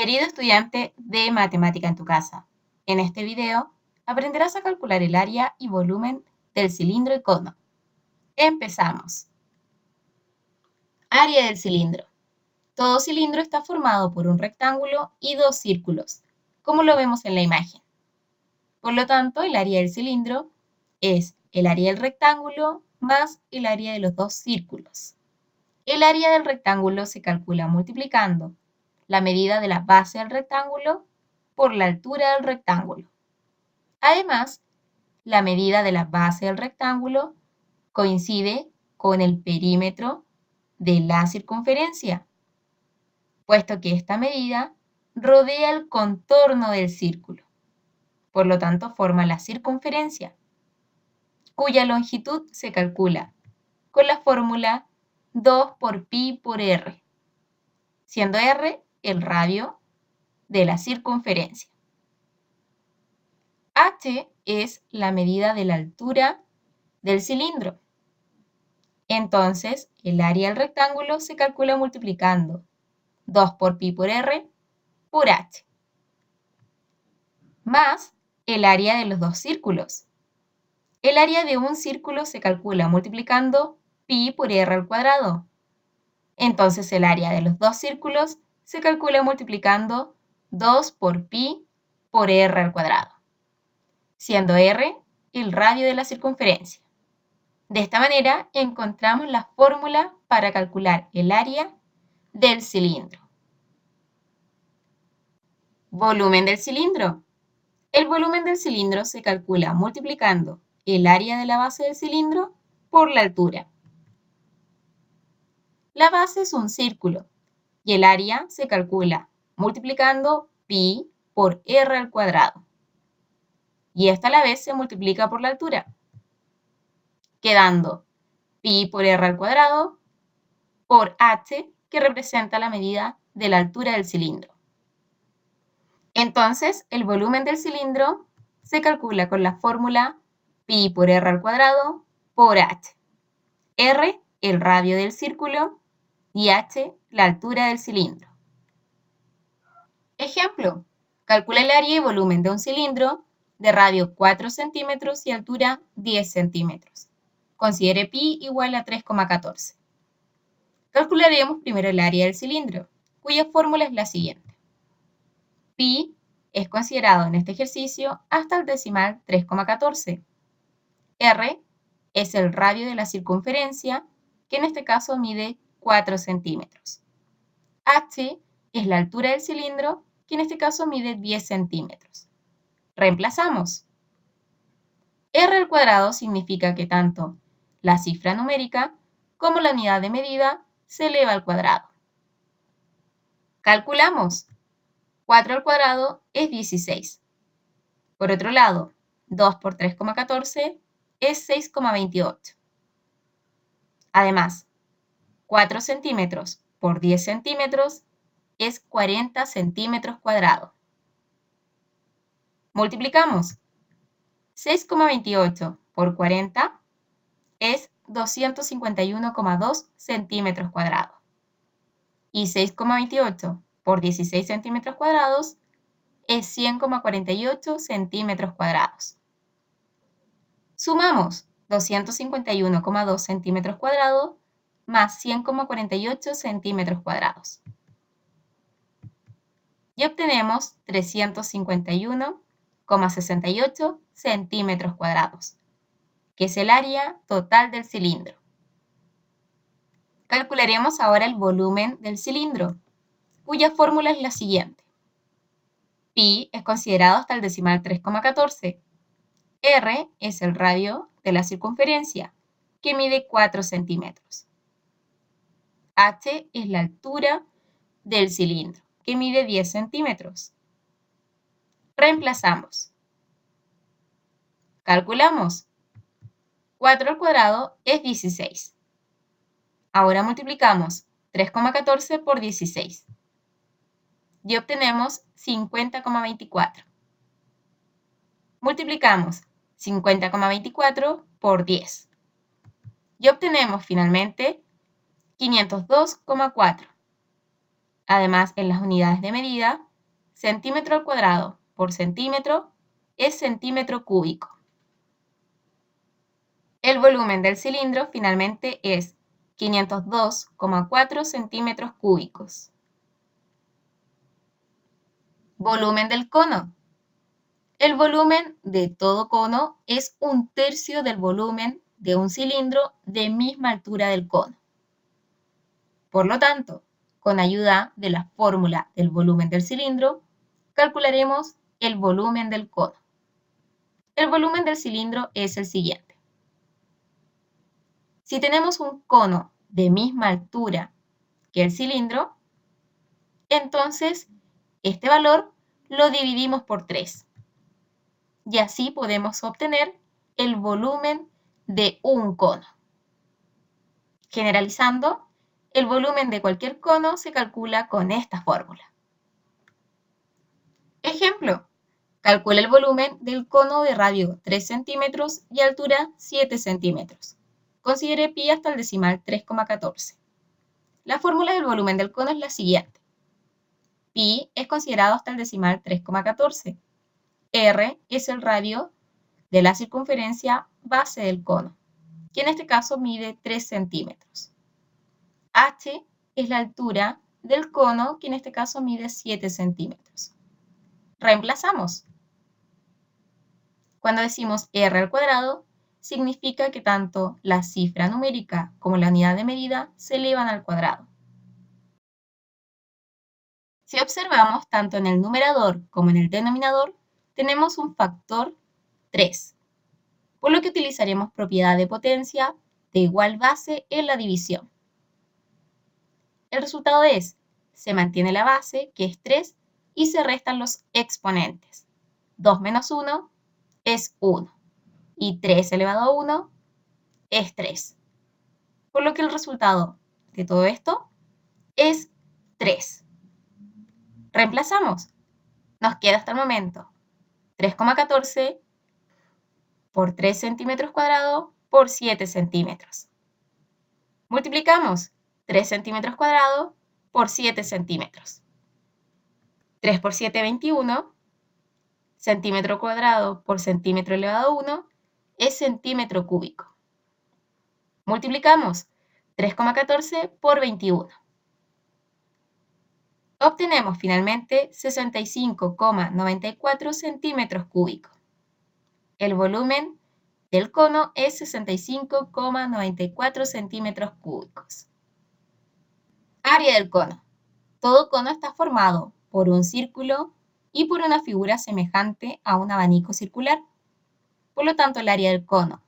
Querido estudiante de matemática en tu casa, en este video aprenderás a calcular el área y volumen del cilindro y cono. Empezamos. Área del cilindro. Todo cilindro está formado por un rectángulo y dos círculos, como lo vemos en la imagen. Por lo tanto, el área del cilindro es el área del rectángulo más el área de los dos círculos. El área del rectángulo se calcula multiplicando la medida de la base del rectángulo por la altura del rectángulo. Además, la medida de la base del rectángulo coincide con el perímetro de la circunferencia, puesto que esta medida rodea el contorno del círculo. Por lo tanto, forma la circunferencia, cuya longitud se calcula con la fórmula 2 por pi por r, siendo r el radio de la circunferencia. H es la medida de la altura del cilindro. Entonces, el área del rectángulo se calcula multiplicando 2 por pi por r por h, más el área de los dos círculos. El área de un círculo se calcula multiplicando pi por r al cuadrado. Entonces, el área de los dos círculos se calcula multiplicando 2 por pi por r al cuadrado, siendo r el radio de la circunferencia. De esta manera encontramos la fórmula para calcular el área del cilindro. Volumen del cilindro. El volumen del cilindro se calcula multiplicando el área de la base del cilindro por la altura. La base es un círculo y el área se calcula multiplicando pi por r al cuadrado. Y esta a la vez se multiplica por la altura, quedando pi por r al cuadrado por h, que representa la medida de la altura del cilindro. Entonces, el volumen del cilindro se calcula con la fórmula pi por r al cuadrado por h. R, el radio del círculo, y h, la altura del cilindro. Ejemplo, calcula el área y volumen de un cilindro de radio 4 centímetros y altura 10 centímetros. Considere pi igual a 3,14. Calcularemos primero el área del cilindro, cuya fórmula es la siguiente. Pi es considerado en este ejercicio hasta el decimal 3,14. R es el radio de la circunferencia, que en este caso mide 4 centímetros. H es la altura del cilindro, que en este caso mide 10 centímetros. Reemplazamos. R al cuadrado significa que tanto la cifra numérica como la unidad de medida se eleva al cuadrado. Calculamos. 4 al cuadrado es 16. Por otro lado, 2 por 3,14 es 6,28. Además, 4 centímetros por 10 centímetros es 40 centímetros cuadrados. Multiplicamos. 6,28 por 40 es 251,2 centímetros cuadrados. Y 6,28 por 16 centímetros cuadrados es 100,48 centímetros cuadrados. Sumamos 251,2 centímetros cuadrados más 100,48 centímetros cuadrados. Y obtenemos 351,68 centímetros cuadrados, que es el área total del cilindro. Calcularemos ahora el volumen del cilindro, cuya fórmula es la siguiente. Pi es considerado hasta el decimal 3,14. R es el radio de la circunferencia, que mide 4 centímetros. H es la altura del cilindro, que mide 10 centímetros. Reemplazamos. Calculamos. 4 al cuadrado es 16. Ahora multiplicamos 3,14 por 16 y obtenemos 50,24. Multiplicamos 50,24 por 10 y obtenemos finalmente 502,4. Además, en las unidades de medida centímetro al cuadrado por centímetro es centímetro cúbico. El volumen del cilindro finalmente es 502,4 centímetros cúbicos. Volumen del cono. El volumen de todo cono es 1/3 del volumen de un cilindro de misma altura del cono. Por lo tanto, con ayuda de la fórmula del volumen del cilindro, calcularemos el volumen del cono. El volumen del cilindro es el siguiente. Si tenemos un cono de misma altura que el cilindro, entonces este valor lo dividimos por 3. Y así podemos obtener el volumen de un cono. Generalizando, el volumen de cualquier cono se calcula con esta fórmula. Ejemplo, calcula el volumen del cono de radio 3 centímetros y altura 7 centímetros. Considere pi hasta el decimal 3,14. La fórmula del volumen del cono es la siguiente. Pi es considerado hasta el decimal 3,14. R es el radio de la circunferencia base del cono, que en este caso mide 3 centímetros. H es la altura del cono, que en este caso mide 7 centímetros. Reemplazamos. Cuando decimos r al cuadrado, significa que tanto la cifra numérica como la unidad de medida se elevan al cuadrado. Si observamos, tanto en el numerador como en el denominador, tenemos un factor 3, por lo que utilizaremos propiedad de potencia de igual base en la división. El resultado es, se mantiene la base, que es 3, y se restan los exponentes. 2 menos 1 es 1, y 3 elevado a 1 es 3. Por lo que el resultado de todo esto es 3. Reemplazamos. Nos queda hasta el momento 3,14 por 3 centímetros cuadrados por 7 centímetros. Multiplicamos 3 centímetros cuadrados por 7 centímetros. 3 por 7, 21. Centímetro cuadrado por centímetro elevado a 1 es centímetro cúbico. Multiplicamos 3,14 por 21. Obtenemos finalmente 65,94 centímetros cúbicos. El volumen del cono es 65,94 centímetros cúbicos. Área del cono. Todo cono está formado por un círculo y por una figura semejante a un abanico circular. Por lo tanto, el área del cono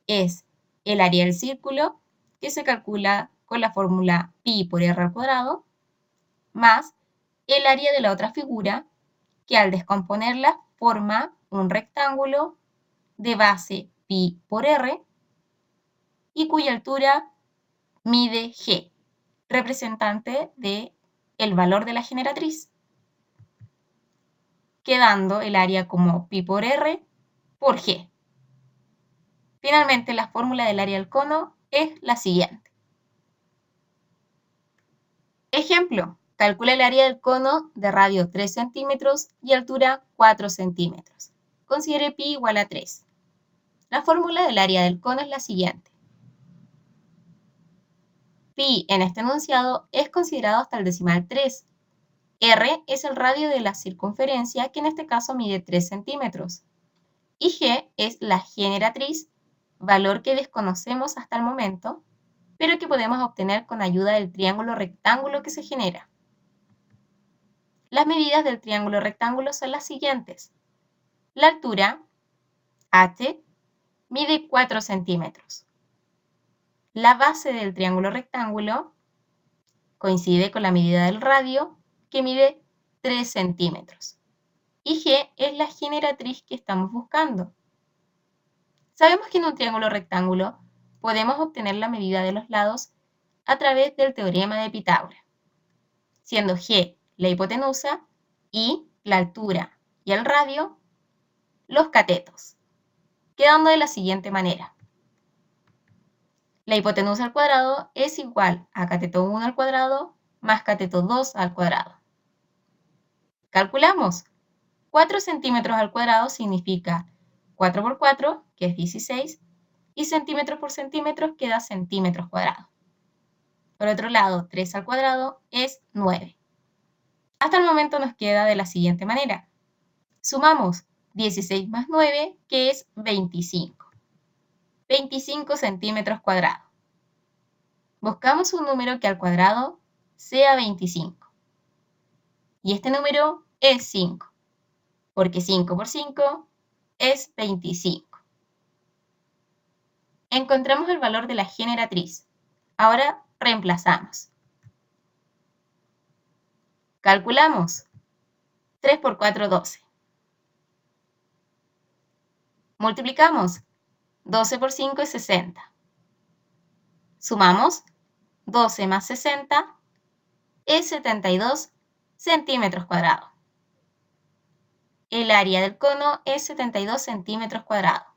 es el área del círculo, que se calcula con la fórmula pi por r al cuadrado, más el área de la otra figura, que al descomponerla forma un rectángulo de base pi por r y cuya altura mide g, representante del valor de la generatriz, quedando el área como pi por r por g. Finalmente, la fórmula del área del cono es la siguiente. Ejemplo, calcula el área del cono de radio 3 centímetros y altura 4 centímetros. Considere pi igual a 3. La fórmula del área del cono es la siguiente. Pi en este enunciado es considerado hasta el decimal 3. R es el radio de la circunferencia, que en este caso mide 3 centímetros. Y G es la generatriz, valor que desconocemos hasta el momento, pero que podemos obtener con ayuda del triángulo rectángulo que se genera. Las medidas del triángulo rectángulo son las siguientes. La altura, h, mide 4 centímetros. La base del triángulo rectángulo coincide con la medida del radio, que mide 3 centímetros. Y G es la generatriz que estamos buscando. Sabemos que en un triángulo rectángulo podemos obtener la medida de los lados a través del teorema de Pitágoras, siendo G la hipotenusa y la altura y el radio los catetos, quedando de la siguiente manera. La hipotenusa al cuadrado es igual a cateto 1 al cuadrado más cateto 2 al cuadrado. Calculamos. 4 centímetros al cuadrado significa 4 por 4, que es 16, y centímetros por centímetros queda centímetros cuadrados. Por otro lado, 3 al cuadrado es 9. Hasta el momento nos queda de la siguiente manera. Sumamos 16 más 9, que es 25. 25 centímetros cuadrados. Buscamos un número que al cuadrado sea 25. Y este número es 5, porque 5 por 5 es 25. Encontramos el valor de la generatriz. Ahora reemplazamos. Calculamos. 3 por 4, 12. Multiplicamos. 12 por 5 es 60. Sumamos. 12 más 60 es 72 centímetros cuadrados. El área del cono es 72 centímetros cuadrados.